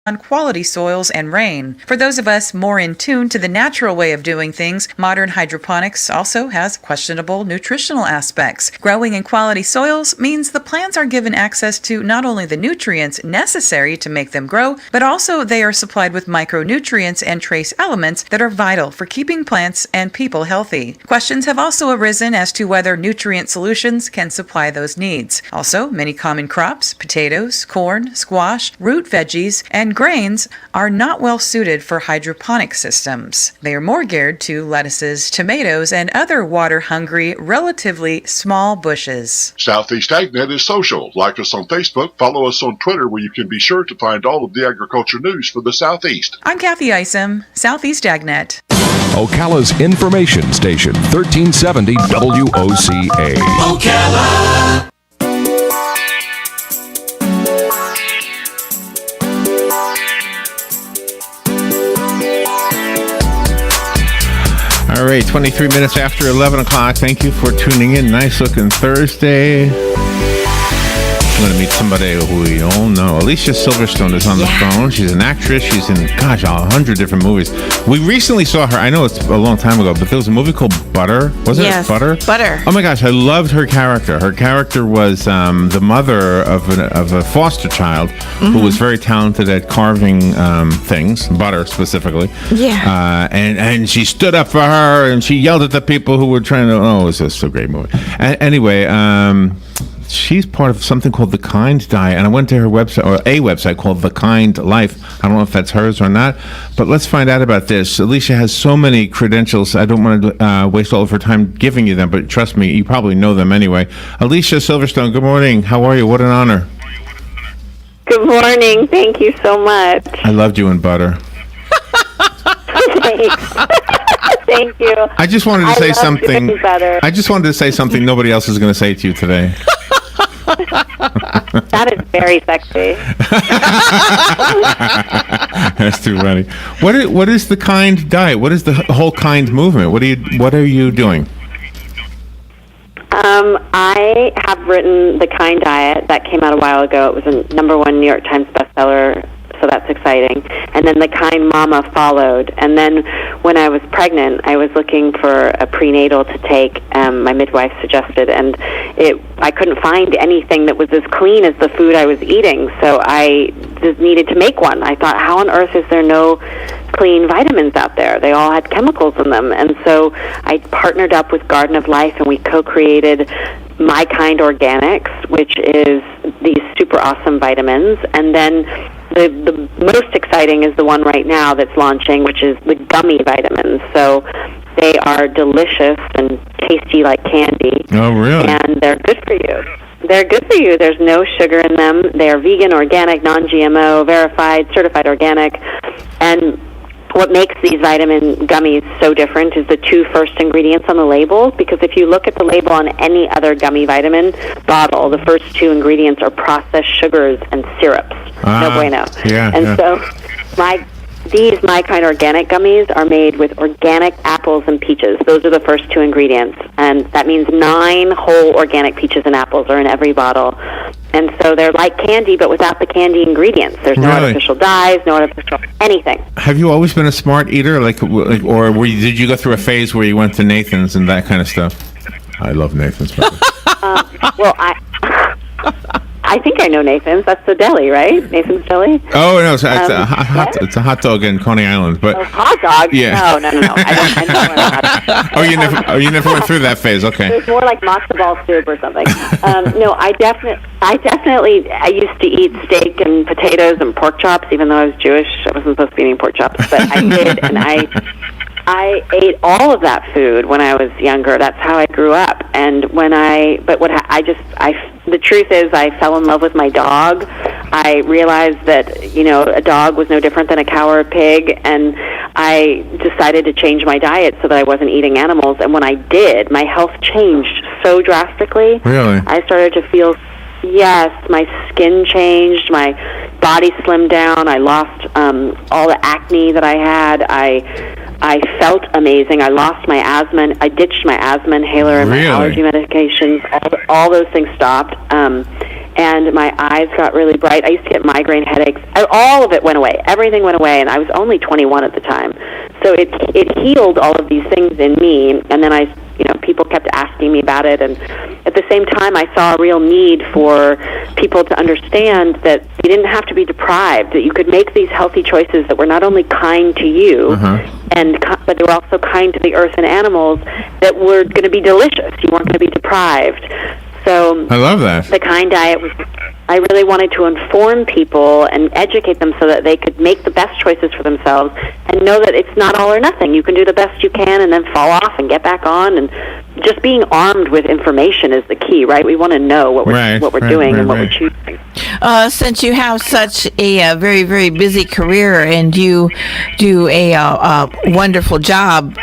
on quality soils and rain. For those of us more in tune to the natural way of doing things, modern hydroponics also has questionable nutritional aspects. Growing in quality soils means the plants are given access to not only the nutrients necessary to make them grow, but also they are supplied with micronutrients and trace elements that are vital for keeping plants and people healthy. Questions have also arisen as to whether nutrient solutions can supply those needs. Also, many common crops, potatoes, corn, squash, root veggies, and grains are not well suited for hydroponic systems. They are more geared to lettuces, tomatoes, and other water-hungry, relatively small bushes. Southeast AgNet is social. Like us on Facebook, follow us on Twitter, where you can be sure to find all of the agriculture news for the Southeast. I'm Kathy Isom, Southeast AgNet. Ocala's information station, 1370 WOCA. Ocala! All right, 23 minutes after 11 o'clock. Thank you for tuning in. Nice looking Thursday. I'm going to meet somebody who we all know. Alicia Silverstone is on the phone. She's an actress. She's in, 100 different movies. We recently saw her. I know it's a long time ago, but there was a movie called Butter. Wasn't it Butter? Butter. Oh my gosh, I loved her character. Her character was the mother of a foster child who was very talented at carving things, butter specifically. Yeah. And she stood up for her, and she yelled at the people who were trying to. Oh, it was just a great movie. Anyway. She's part of something called The Kind Diet, and I went to her website, or a website called The Kind Life. I don't know if that's hers or not, but let's find out about this. Alicia has so many credentials. I don't want to waste all of her time giving you them, but trust me, you probably know them anyway. Alicia Silverstone, good morning. How are you? What an honor. Good morning. Thank you so much. I loved you in Butter. Thanks. Thank you. I just wanted to say something. I just wanted to say something nobody else is going to say to you today. That is very sexy. That's too funny. What is the Kind Diet? What is the whole Kind movement? What are you doing? I have written The Kind Diet. That came out a while ago. It was a #1 New York Times bestseller, so that's exciting. And then The Kind Mama followed. And then when I was pregnant, I was looking for a prenatal to take. My midwife suggested, and I couldn't find anything that was as clean as the food I was eating, so I just needed to make one. I thought, how on earth is there no clean vitamins out there? They all had chemicals in them. And so I partnered up with Garden of Life, and we co-created My Kind Organics, which is these super awesome vitamins. And then the most exciting is the one right now that's launching, which is the gummy vitamins. So they are delicious and tasty like candy. Oh, really? And they're good for you. They're good for you. There's no sugar in them. They are vegan, organic, non-GMO, verified, certified organic. And what makes these vitamin gummies so different is the 2 first ingredients on the label, because if you look at the label on any other gummy vitamin bottle, the first 2 ingredients are processed sugars and syrups. No bueno. So these My Kind Organic gummies are made with organic apples and peaches. Those are the first 2 ingredients, and that means 9 whole organic peaches and apples are in every bottle. And so they're like candy, but without the candy ingredients. There's no artificial dyes, no artificial anything. Have you always been a smart eater, or did you go through a phase where you went to Nathan's and that kind of stuff? I love Nathan's. Well, I think I know Nathan's. That's the deli, right? Nathan's Deli? Oh, no, it's a hot dog in Coney Island. But hot dog? Yeah. No. I don't you never went through that phase. Okay. It's more like matzo ball soup or something. No, I definitely used to eat steak and potatoes and pork chops, even though I was Jewish. I wasn't supposed to be eating pork chops, but I did, and I ate all of that food when I was younger. That's how I grew up. And the truth is, I fell in love with my dog. I realized that, a dog was no different than a cow or a pig, and I decided to change my diet so that I wasn't eating animals. And when I did, my health changed so drastically. Really? I started to feel, yes, my skin changed, my body slimmed down, I lost all the acne that I had, I felt amazing. I lost my asthma. I ditched my asthma inhaler and my allergy medications. All those things stopped. and my eyes got really bright. I used to get migraine headaches. All of it went away. Everything went away, and I was only 21 at the time. So it healed all of these things in me, and then people kept asking me about it, and at the same time I saw a real need for people to understand that you didn't have to be deprived, that you could make these healthy choices that were not only kind to you, but they were also kind to the earth and animals, that were going to be delicious. You weren't going to be deprived. So I love that. The Kind Diet I really wanted to inform people and educate them so that they could make the best choices for themselves and know that it's not all or nothing. You can do the best you can and then fall off and get back on, and just being armed with information is the key, right? We want to know what we're doing and what we're choosing. Since you have such a very, very busy career and you do a wonderful job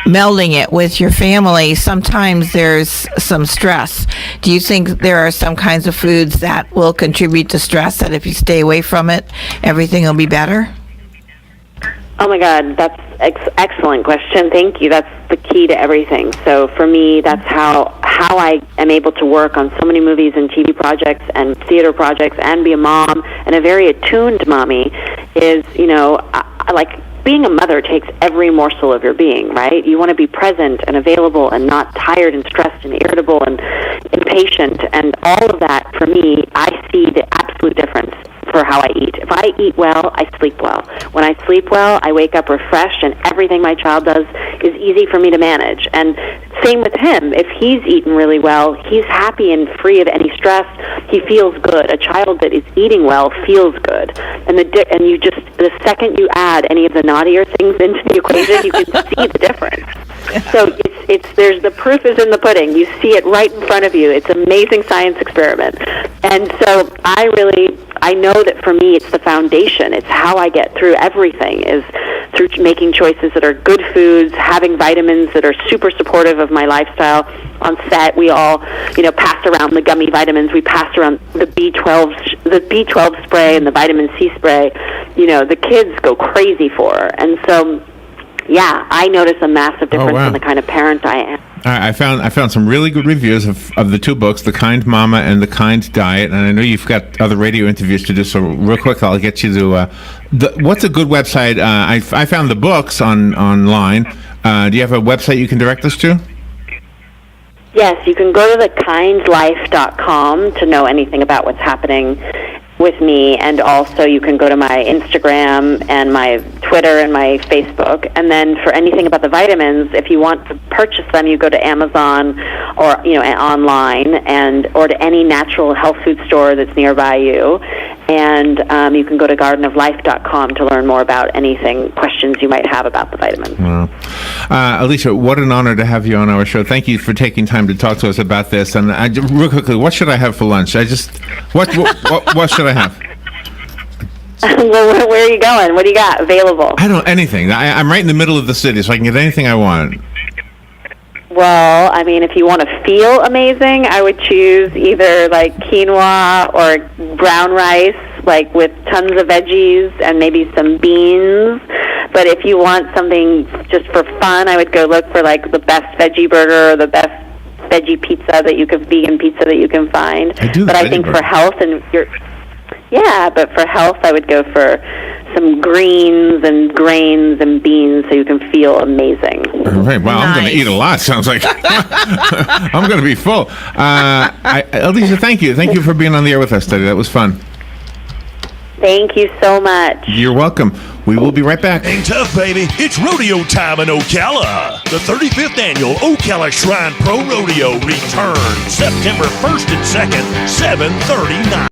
melding it with your family, sometimes there's some stress. Do you think there are some kinds of foods that will contribute to stress, that if you stay away from it, everything will be better? Oh my God, that's excellent question. Thank you. That's the key to everything. So for me, that's how I am able to work on so many movies and TV projects and theater projects and be a mom and a very attuned mommy is, I like being a mother takes every morsel of your being, right? You want to be present and available and not tired and stressed and irritable and impatient, and all of that, for me, I see the absolute difference for how I eat. If I eat well, I sleep well. When I sleep well, I wake up refreshed, and everything my child does is easy for me to manage. And same with him. If he's eaten really well, he's happy and free of any stress. He feels good. A child that is eating well feels good. And the second you add any of the naughtier things into the equation, you can see the difference. So there's the proof is in the pudding. You see it right in front of you. It's an amazing science experiment. And so I know that for me, it's the foundation. It's how I get through everything, is through making choices that are good foods, having vitamins that are super supportive of my lifestyle. On set, we all, pass around the gummy vitamins. We pass around the B12 spray and the vitamin C spray. The kids go crazy for. And so, yeah, I notice a massive difference in the kind of parent I am. I found some really good reviews of the two books, The Kind Mama and The Kind Diet, and I know you've got other radio interviews to do, so real quick I'll get you to what's a good website? I found the books online. Do you have a website you can direct us to? Yes, you can go to thekindlife.com to know anything about what's happening with me, and also you can go to my Instagram and my Twitter and my Facebook. And then for anything about the vitamins, if you want to purchase them, you go to Amazon or online, or to any natural health food store that's nearby you. And you can go to gardenoflife.com to learn more about anything, questions you might have about the vitamins. Wow. Alicia, what an honor to have you on our show. Thank you for taking time to talk to us about this. And real quickly, what should I have for lunch? What should I have? Well, where are you going? What do you got available? I don't anything. I'm right in the middle of the city, so I can get anything I want. Well, I mean, if you want to feel amazing, I would choose either like quinoa or brown rice, like with tons of veggies and maybe some beans. But if you want something just for fun, I would go look for like the best veggie burger or the best veggie pizza vegan pizza that you can find. I think for health but for health, I would go for some greens and grains and beans so you can feel amazing. Right. Well, nice. I'm going to eat a lot. Sounds like I'm going to be full. Alicia, thank you. Thank you for being on the air with us today. That was fun. Thank you so much. You're welcome. We will be right back. Hang tough, baby. It's rodeo time in Ocala. The 35th annual Ocala Shrine Pro Rodeo returns September 1st and 2nd, 7:39.